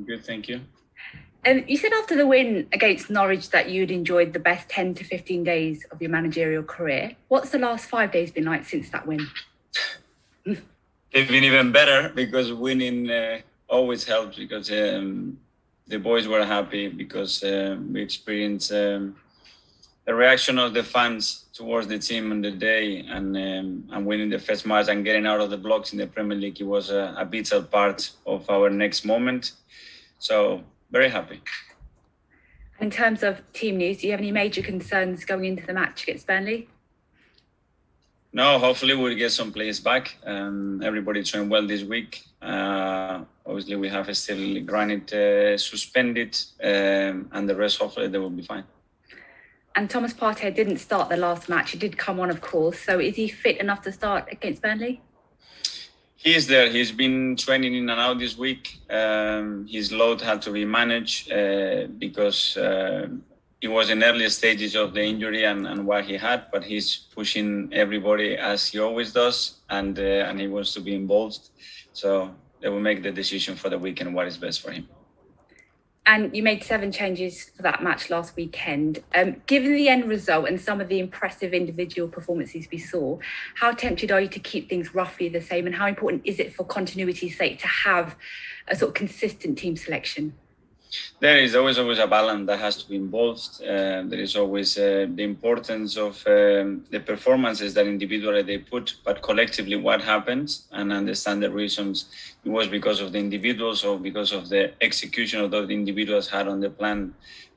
Good, thank you. You said after the win against Norwich that you'd enjoyed the best 10 to 15 days of your managerial career. What's the last 5 days been like since that win? They've been even better because winning always helps, because the boys were happy because we experienced the reaction of the fans towards the team on the day, and winning the first match and getting out of the blocks in the Premier League. It was a vital part of our next moment. So very happy. In terms of team news, do you have any major concerns going into the match against Burnley? No, hopefully we'll get some players back. Everybody trained well this week. Obviously, we have still Granit suspended, and the rest, hopefully, they will be fine. And Thomas Partey didn't start the last match. He did come on, of course. So is he fit enough to start against Burnley? He is there. He's been training in and out this week. His load had to be managed because it was in early stages of the injury and what he had, but he's pushing everybody as he always does, and he wants to be involved. So they will make the decision for the weekend what is best for him. And you made 7 changes for that match last weekend. Given the end result and some of the impressive individual performances we saw, how tempted are you to keep things roughly the same? And how important is it for continuity's sake to have a sort of consistent team selection? There is always a balance that has to be involved. There is always the importance of the performances that individually they put, but collectively what happens, and understand the reasons. It was because of the individuals or because of the execution of those individuals had on the plan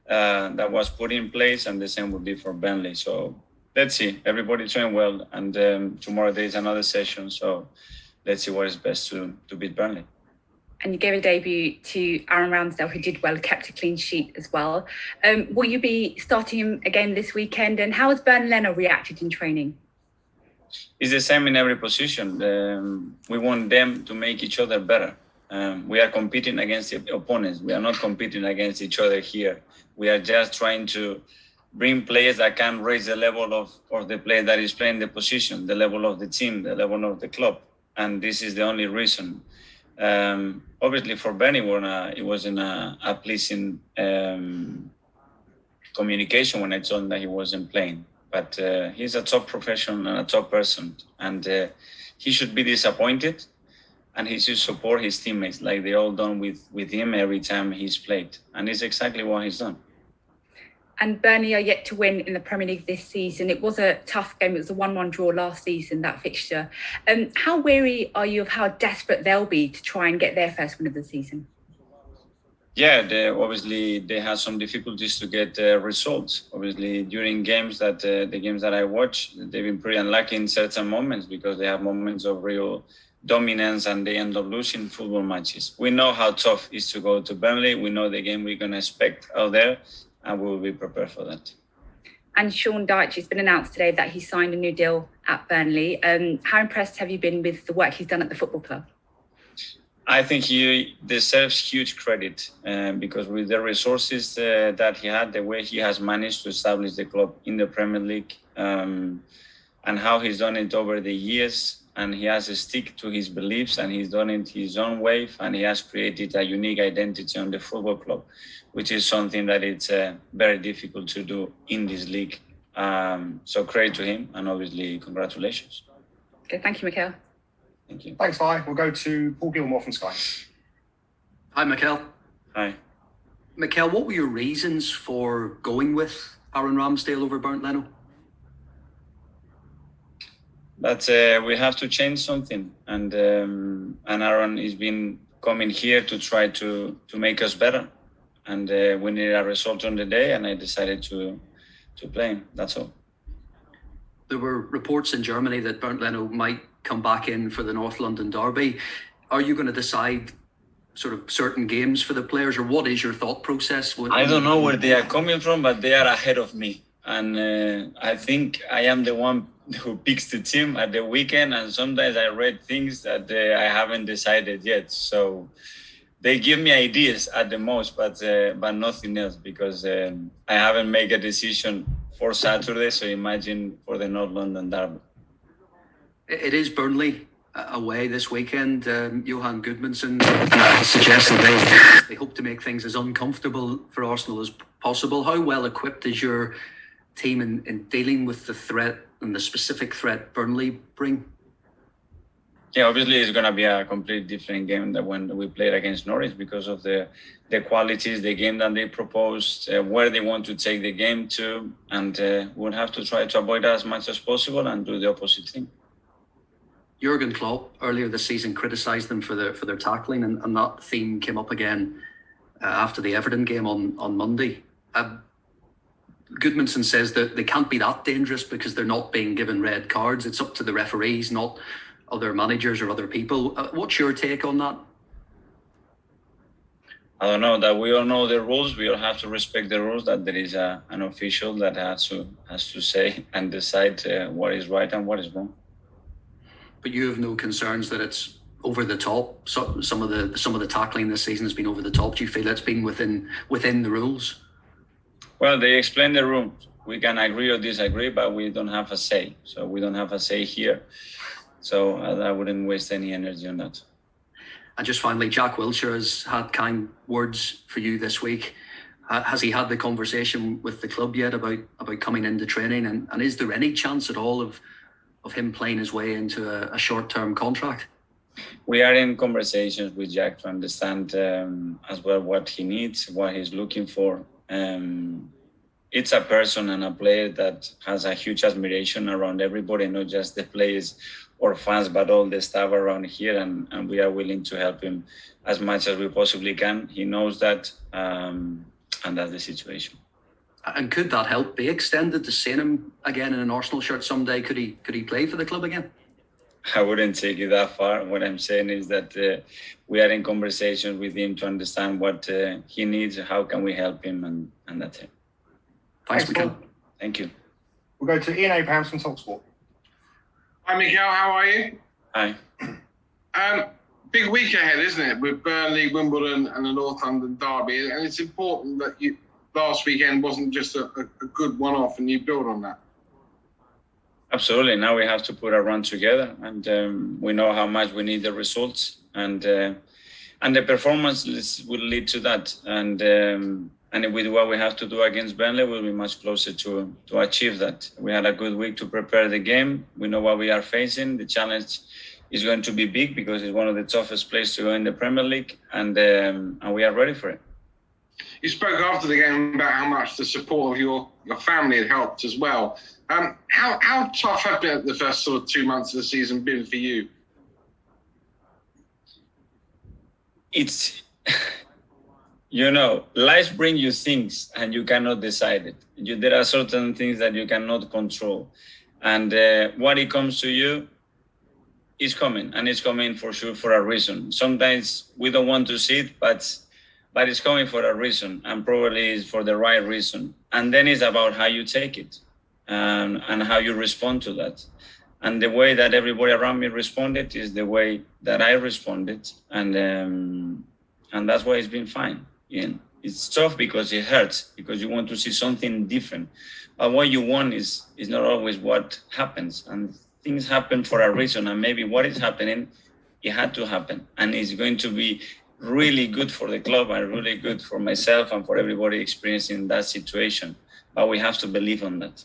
that was put in place, and the same would be for Burnley. So let's see. Everybody trained well, and tomorrow there is another session. So let's see what is best to beat Burnley. And you gave a debut to Aaron Ramsdale, who did well, kept a clean sheet as well. Will you be starting him again this weekend? And how has Bernd Leno reacted in training? It's the same in every position. We want them to make each other better. We are competing against the opponents. We are not competing against each other here. We are just trying to bring players that can raise the level of the player that is playing the position, the level of the team, the level of the club. And this is the only reason. Obviously for Benny, it wasn't a pleasing communication when I told him that he wasn't playing. But he's a top professional and a top person, and he should be disappointed, and he should support his teammates like they all done with him every time he's played, and it's exactly what he's done. And Burnley are yet to win in the Premier League this season. It was a tough game. It was a 1-1 draw last season, that fixture. How wary are you of how desperate they'll be to try and get their first win of the season? Yeah, obviously they had some difficulties to get results. Obviously, during games the games that I watch, they've been pretty unlucky in certain moments because they have moments of real dominance and they end up losing football matches. We know how tough it is to go to Burnley. We know the game we're going to expect out there, and we will be prepared for that. And Sean Dyche, it's been announced today that he signed a new deal at Burnley. How impressed have you been with the work he's done at the football club? I think he deserves huge credit because with the resources that he had, the way he has managed to establish the club in the Premier League, and how he's done it over the years, and he has to stick to his beliefs, and he's done it his own way, and he has created a unique identity on the football club, which is something that it's very difficult to do in this league. So credit to him, and obviously congratulations. Okay, thank you, Mikel. Thank you. Thanks, Vi. We'll go to Paul Gilmore from Sky. Hi, Mikel. Hi. Mikel, what were your reasons for going with Aaron Ramsdale over Bernd Leno? But we have to change something, and Aaron has been coming here to try to make us better, and we needed a result on the day, and I decided to play him. That's all. There were reports in Germany that Bernd Leno might come back in for the North London derby. Are you going to decide sort of certain games for the players, or what is your thought process? I don't know where they are coming from, but they are ahead of me, and I think I am the one who picks the team at the weekend, and sometimes I read things that I haven't decided yet. So they give me ideas at the most, but nothing else, because I haven't made a decision for Saturday. So imagine for the North London derby. It is Burnley away this weekend. Johan Gudmundsson suggests that they hope hope to make things as uncomfortable for Arsenal as possible. How well equipped is your team in dealing with the threat and the specific threat Burnley bring? Yeah, obviously it's going to be a completely different game than when we played against Norwich because of the qualities, the game that they proposed, where they want to take the game to, and we'll have to try to avoid that as much as possible and do the opposite thing. Jurgen Klopp earlier this season criticised them for their tackling, and that theme came up again after the Everton game on Monday. Goodmanson says that they can't be that dangerous because they're not being given red cards. It's up to the referees, not other managers or other people. What's your take on that? I don't know, that we all know the rules. We all have to respect the rules, that there is an official that has to say and decide what is right and what is wrong. But you have no concerns that it's over the top? So, some of the tackling this season has been over the top. Do you feel it's been within the rules? Well, they explain the rules. We can agree or disagree, but we don't have a say. So we don't have a say here. So I wouldn't waste any energy on that. And just finally, Jack Wilshere has had kind words for you this week. Has he had the conversation with the club yet about coming into training? And is there any chance at all of him playing his way into a short-term contract? We are in conversations with Jack to understand as well what he needs, what he's looking for. It's a person and a player that has a huge admiration around everybody, not just the players or fans, but all the staff around here. And we are willing to help him as much as we possibly can. He knows that, and that's the situation. And could that help be extended to seeing him again in an Arsenal shirt someday? Could he play for the club again? I wouldn't take it that far. What I'm saying is that we are in conversations with him to understand what he needs, how can we help him, and that's it. Thanks, Mikel. Paul. Thank you. We'll go to Ian Abrahams from TalkSport. Hi, Mikel. How are you? Hi. Big week ahead, isn't it? With Burnley, Wimbledon, and the North London derby, and it's important that last weekend wasn't just a good one-off, and you build on that. Absolutely. Now we have to put our run together, and we know how much we need the results, and the performance will lead to that. And with what we have to do against Burnley, we'll be much closer to achieve that. We had a good week to prepare the game. We know what we are facing. The challenge is going to be big because it's one of the toughest places to go in the Premier League, and we are ready for it. You spoke after the game about how much the support of your family had helped as well. How tough have the first sort of 2 months of the season been for you? It's, life brings you things and you cannot decide it. There are certain things that you cannot control. And what it comes to you is coming, and it's coming for sure for a reason. Sometimes we don't want to see it, but it's coming for a reason, and probably is for the right reason. And then it's about how you take it and how you respond to that. And the way that everybody around me responded is the way that I responded. And that's why it's been fine. Ian. It's tough because it hurts, because you want to see something different. But what you want is not always what happens. And things happen for a reason. And maybe what is happening, it had to happen. And it's going to be really good for the club and really good for myself and for everybody experiencing that situation. But we have to believe on that.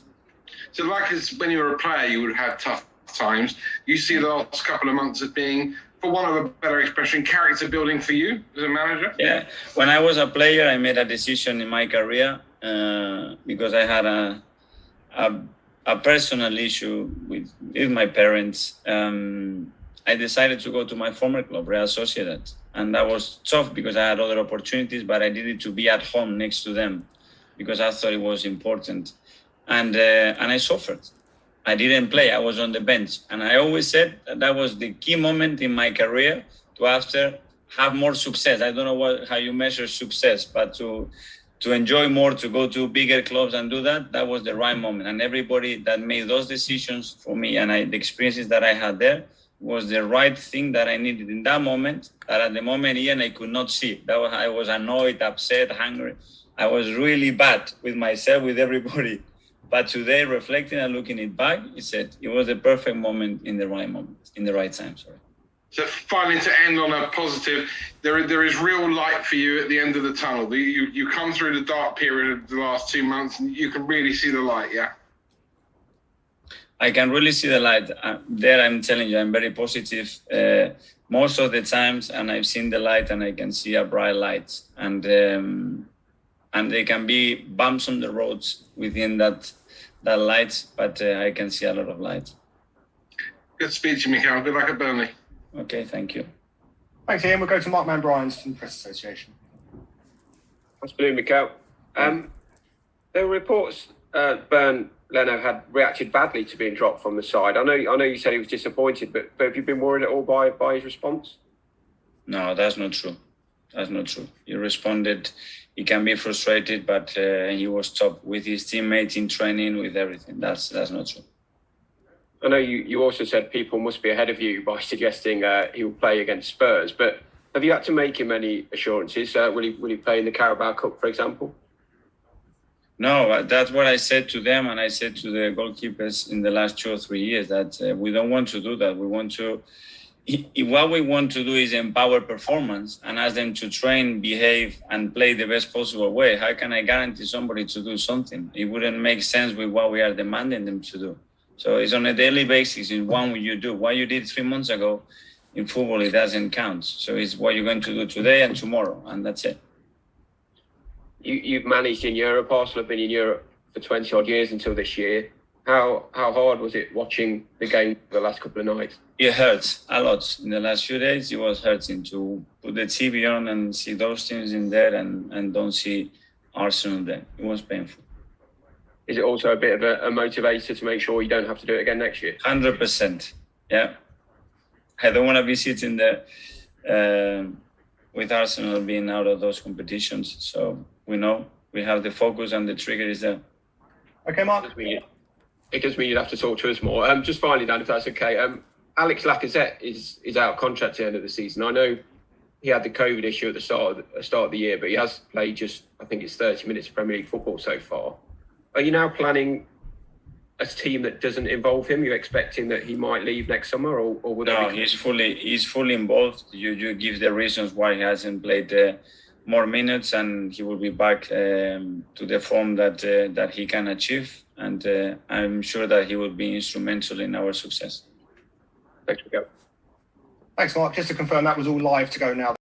So like when you were a player, you would have had tough times. You see the last couple of months as being, for want of a better expression, character building for you as a manager? Yeah. When I was a player, I made a decision in my career because I had a personal issue with my parents. I decided to go to my former club, Real Sociedad. And that was tough because I had other opportunities, but I needed to be at home next to them because I thought it was important. And I suffered. I didn't play. I was on the bench. And I always said that was the key moment in my career to have more success. I don't know how you measure success, but to enjoy more, to go to bigger clubs and do that was the right moment. And everybody that made those decisions for me and the experiences that I had there was the right thing that I needed in that moment. That at the moment, Ian, I could not see. I was annoyed, upset, hungry. I was really bad with myself, with everybody. But today, reflecting and looking it back, it was the perfect moment in the right time. Sorry. So finally, to end on a positive, there is real light for you at the end of the tunnel. You come through the dark period of the last 2 months, and you can really see the light. Yeah. I can really see the light. There, I'm telling you, I'm very positive most of the times, and I've seen the light, and I can see a bright light. And there can be bumps on the roads within that light, but I can see a lot of light. Good speech, Mikel. Good luck at Burnley. Okay, thank you. Thanks, Ian. We'll go to Mark Mann-Bryans from the Press Association. Afternoon, Mikel. There were reports Bernd Leno had reacted badly to being dropped from the side. I know you said he was disappointed, but have you been worried at all by his response? No, that's not true. That's not true. He responded. He can be frustrated, but he was top with his teammates in training, with everything. That's not true. I know you also said people must be ahead of you by suggesting he will play against Spurs, but have you had to make him any assurances? Will he play in the Carabao Cup, for example? No, that's what I said to them, and I said to the goalkeepers in the last 2 or 3 years, that we don't want to do that. We want to, what we want to do is empower performance and ask them to train, behave, and play the best possible way. How can I guarantee somebody to do something? It wouldn't make sense with what we are demanding them to do. So it's on a daily basis. It's what you do. What you did 3 months ago in football, it doesn't count. So it's what you're going to do today and tomorrow, and that's it. You've managed in Europe. Arsenal have been in Europe for 20 odd years until this year. How hard was it watching the game the last couple of nights? It hurts a lot. In the last few days, it was hurting to put the TV on and see those teams in there and don't see Arsenal there. It was painful. Is it also a bit of a motivator to make sure you don't have to do it again next year? 100%. Yeah. I don't want to be sitting there with Arsenal being out of those competitions. So we know we have the focus and the trigger is there. Okay, Mark. It does mean you'd have to talk to us more. Just finally, Dan, if that's okay. Alex Lacazette is out of contract at the end of the season. I know he had the COVID issue at the start of the year, but he has played just, I think it's 30 minutes of Premier League football so far. Are you now planning a team that doesn't involve him? You're expecting that he might leave next summer, or would no? He's fully involved. You give the reasons why he hasn't played more minutes, and he will be back to the form that he can achieve. And I'm sure that he will be instrumental in our success. Thanks, Miguel. Thanks, Mark. Just to confirm, that was all live to go now.